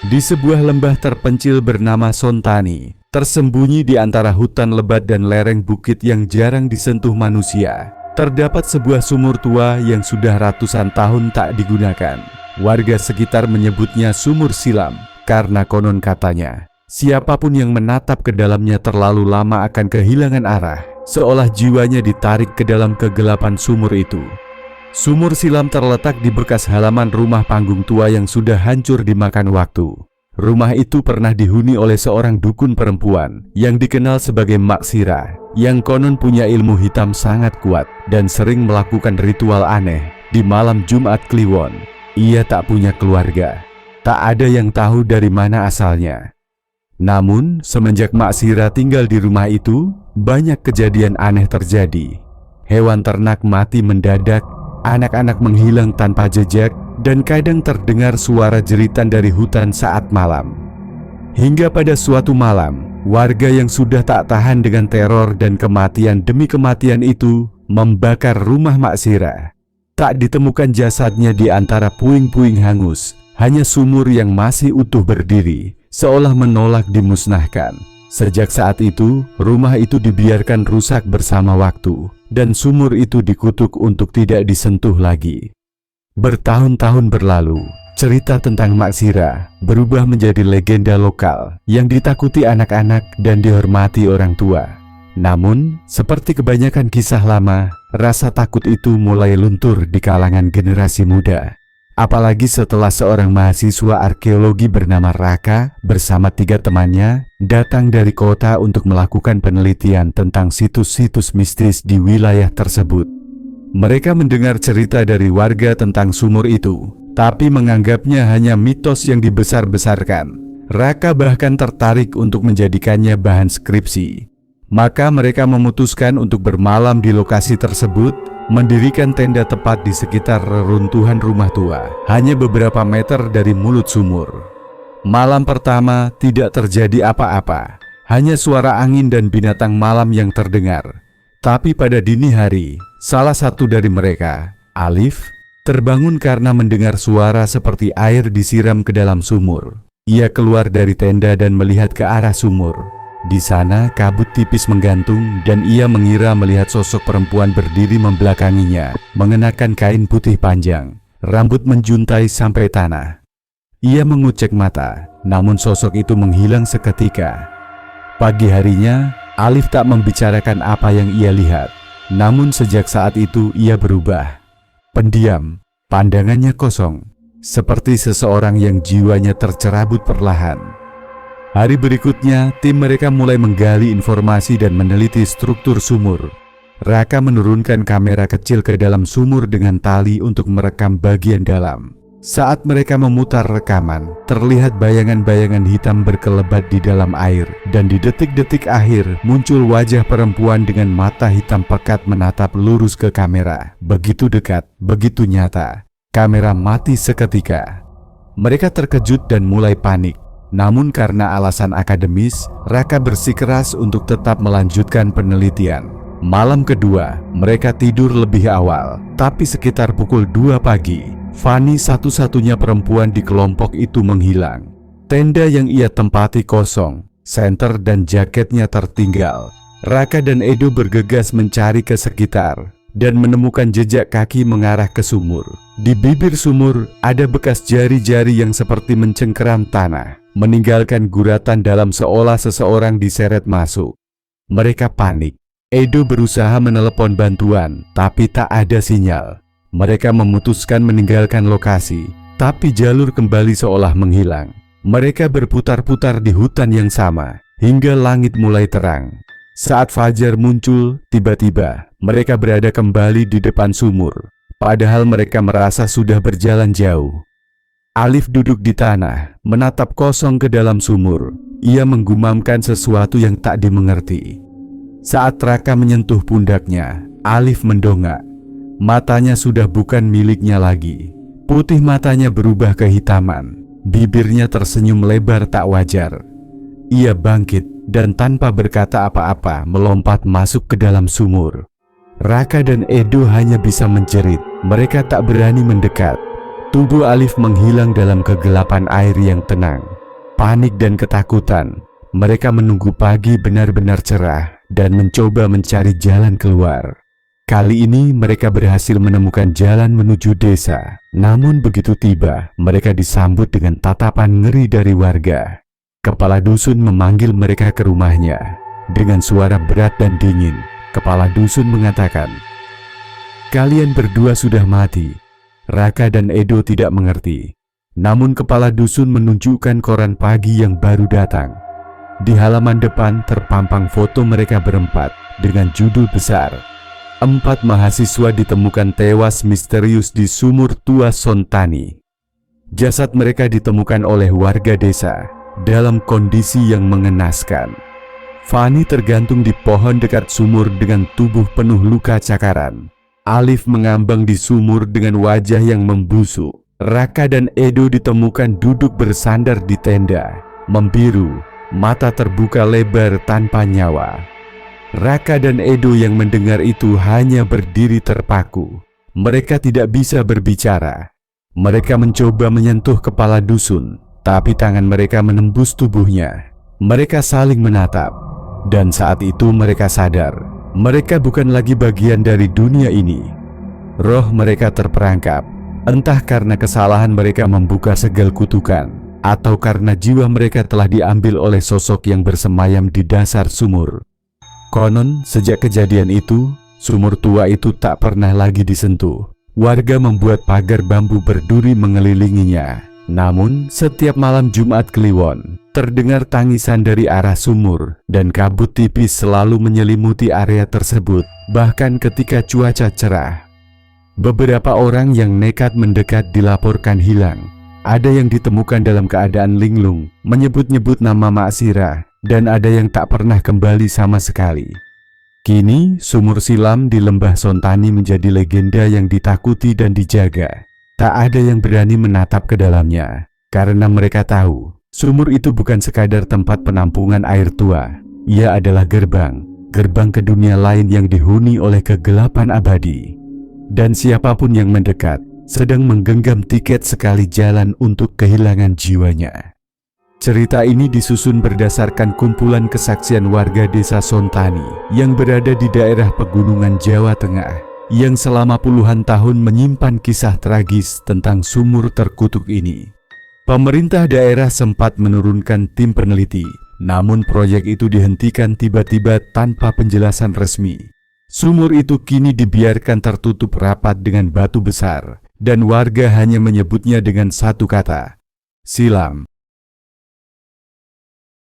Di sebuah lembah terpencil bernama Sontani, tersembunyi di antara hutan lebat dan lereng bukit yang jarang disentuh manusia, terdapat sebuah sumur tua yang sudah ratusan tahun tak digunakan. Warga sekitar menyebutnya sumur silam, karena konon katanya, siapapun yang menatap ke dalamnya terlalu lama akan kehilangan arah, seolah jiwanya ditarik ke dalam kegelapan sumur itu. Sumur silam terletak di bekas halaman rumah panggung tua yang sudah hancur dimakan waktu. Rumah itu pernah dihuni oleh seorang dukun perempuan yang dikenal sebagai Mak Sira, yang konon punya ilmu hitam sangat kuat dan sering melakukan ritual aneh di malam Jumat Kliwon. Ia tak punya keluarga, tak ada yang tahu dari mana asalnya. Namun, semenjak Mak Sira tinggal di rumah itu, banyak kejadian aneh terjadi. Hewan ternak mati mendadak, anak-anak menghilang tanpa jejak, dan kadang terdengar suara jeritan dari hutan saat malam. Hingga pada suatu malam, warga yang sudah tak tahan dengan teror dan kematian demi kematian itu, membakar rumah Mak Sira. Tak ditemukan jasadnya di antara puing-puing hangus, hanya sumur yang masih utuh berdiri, seolah menolak dimusnahkan. Sejak saat itu, rumah itu dibiarkan rusak bersama waktu, dan sumur itu dikutuk untuk tidak disentuh lagi. Bertahun-tahun berlalu, cerita tentang Mak Sira berubah menjadi legenda lokal yang ditakuti anak-anak dan dihormati orang tua. Namun, seperti kebanyakan kisah lama, rasa takut itu mulai luntur di kalangan generasi muda. Apalagi setelah seorang mahasiswa arkeologi bernama Raka bersama 3 temannya datang dari kota untuk melakukan penelitian tentang situs-situs mistis di wilayah tersebut. Mereka mendengar cerita dari warga tentang sumur itu, tapi menganggapnya hanya mitos yang dibesar-besarkan. Raka bahkan tertarik untuk menjadikannya bahan skripsi. Maka mereka memutuskan untuk bermalam di lokasi tersebut, mendirikan tenda tepat di sekitar reruntuhan rumah tua, hanya beberapa meter dari mulut sumur. Malam pertama tidak terjadi apa-apa, hanya suara angin dan binatang malam yang terdengar. Tapi pada dini hari, salah satu dari mereka, Alif, terbangun karena mendengar suara seperti air disiram ke dalam sumur. Ia keluar dari tenda dan melihat ke arah sumur. Di sana kabut tipis menggantung dan ia mengira melihat sosok perempuan berdiri membelakanginya, mengenakan kain putih panjang, rambut menjuntai sampai tanah. Ia mengucek mata, namun sosok itu menghilang seketika. Pagi harinya, Alif tak membicarakan apa yang ia lihat, namun sejak saat itu ia berubah. Pendiam, pandangannya kosong, seperti seseorang yang jiwanya tercerabut perlahan. Hari berikutnya, tim mereka mulai menggali informasi dan meneliti struktur sumur. Raka menurunkan kamera kecil ke dalam sumur dengan tali untuk merekam bagian dalam. Saat mereka memutar rekaman, terlihat bayangan-bayangan hitam berkelebat di dalam air, dan di detik-detik akhir muncul wajah perempuan dengan mata hitam pekat menatap lurus ke kamera. Begitu dekat, begitu nyata. Kamera mati seketika. Mereka terkejut dan mulai panik. Namun karena alasan akademis, Raka bersikeras untuk tetap melanjutkan penelitian. Malam kedua, mereka tidur lebih awal, tapi sekitar pukul 2 pagi, Fani satu-satunya perempuan di kelompok itu menghilang. Tenda yang ia tempati kosong, senter dan jaketnya tertinggal. Raka dan Edo bergegas mencari ke sekitar dan menemukan jejak kaki mengarah ke sumur. Di bibir sumur ada bekas jari-jari yang seperti mencengkeram tanah, meninggalkan guratan dalam seolah seseorang diseret masuk. Mereka panik. Edo berusaha menelepon bantuan, tapi tak ada sinyal. Mereka memutuskan meninggalkan lokasi, tapi jalur kembali seolah menghilang. Mereka berputar-putar di hutan yang sama, hingga langit mulai terang. Saat fajar muncul, tiba-tiba mereka berada kembali di depan sumur, padahal mereka merasa sudah berjalan jauh. Alif duduk di tanah, menatap kosong ke dalam sumur. Ia menggumamkan sesuatu yang tak dimengerti. Saat Raka menyentuh pundaknya, Alif mendongak. Matanya sudah bukan miliknya lagi. Putih matanya berubah kehitaman. Bibirnya tersenyum lebar tak wajar. Ia bangkit dan tanpa berkata apa-apa melompat masuk ke dalam sumur. Raka dan Edo hanya bisa menjerit. Mereka tak berani mendekat. Tubuh Alif menghilang dalam kegelapan air yang tenang. Panik dan ketakutan, mereka menunggu pagi benar-benar cerah dan mencoba mencari jalan keluar. Kali ini mereka berhasil menemukan jalan menuju desa. Namun begitu tiba, mereka disambut dengan tatapan ngeri dari warga. Kepala dusun memanggil mereka ke rumahnya. Dengan suara berat dan dingin, kepala dusun mengatakan, "Kalian berdua sudah mati." Raka dan Edo tidak mengerti. Namun kepala dusun menunjukkan koran pagi yang baru datang. Di halaman depan terpampang foto mereka berempat dengan judul besar, "4 mahasiswa ditemukan tewas misterius di sumur tua Sontani." Jasad mereka ditemukan oleh warga desa dalam kondisi yang mengenaskan. Fani tergantung di pohon dekat sumur dengan tubuh penuh luka cakaran. Alif mengambang di sumur dengan wajah yang membusuk. Raka dan Edo ditemukan duduk bersandar di tenda, membiru, mata terbuka lebar tanpa nyawa. Raka dan Edo yang mendengar itu hanya berdiri terpaku. Mereka tidak bisa berbicara. Mereka mencoba menyentuh kepala dusun, tapi tangan mereka menembus tubuhnya. Mereka saling menatap, dan saat itu mereka sadar, mereka bukan lagi bagian dari dunia ini. Roh mereka terperangkap, entah karena kesalahan mereka membuka segel kutukan, atau karena jiwa mereka telah diambil oleh sosok yang bersemayam di dasar sumur. Konon, sejak kejadian itu, sumur tua itu tak pernah lagi disentuh. Warga membuat pagar bambu berduri mengelilinginya. Namun, setiap malam Jumat Kliwon, terdengar tangisan dari arah sumur, dan kabut tipis selalu menyelimuti area tersebut, bahkan ketika cuaca cerah. Beberapa orang yang nekat mendekat dilaporkan hilang. Ada yang ditemukan dalam keadaan linglung, menyebut-nyebut nama Mak Sirah, dan ada yang tak pernah kembali sama sekali. Kini, sumur silam di lembah Sontani menjadi legenda yang ditakuti dan dijaga. Tak ada yang berani menatap ke dalamnya, karena mereka tahu, sumur itu bukan sekadar tempat penampungan air tua. Ia adalah gerbang ke dunia lain yang dihuni oleh kegelapan abadi. Dan siapapun yang mendekat, sedang menggenggam tiket sekali jalan untuk kehilangan jiwanya. Cerita ini disusun berdasarkan kumpulan kesaksian warga desa Sontani yang berada di daerah pegunungan Jawa Tengah, yang selama puluhan tahun menyimpan kisah tragis tentang sumur terkutuk ini. Pemerintah daerah sempat menurunkan tim peneliti, namun proyek itu dihentikan tiba-tiba tanpa penjelasan resmi. Sumur itu kini dibiarkan tertutup rapat dengan batu besar, dan warga hanya menyebutnya dengan satu kata, silam.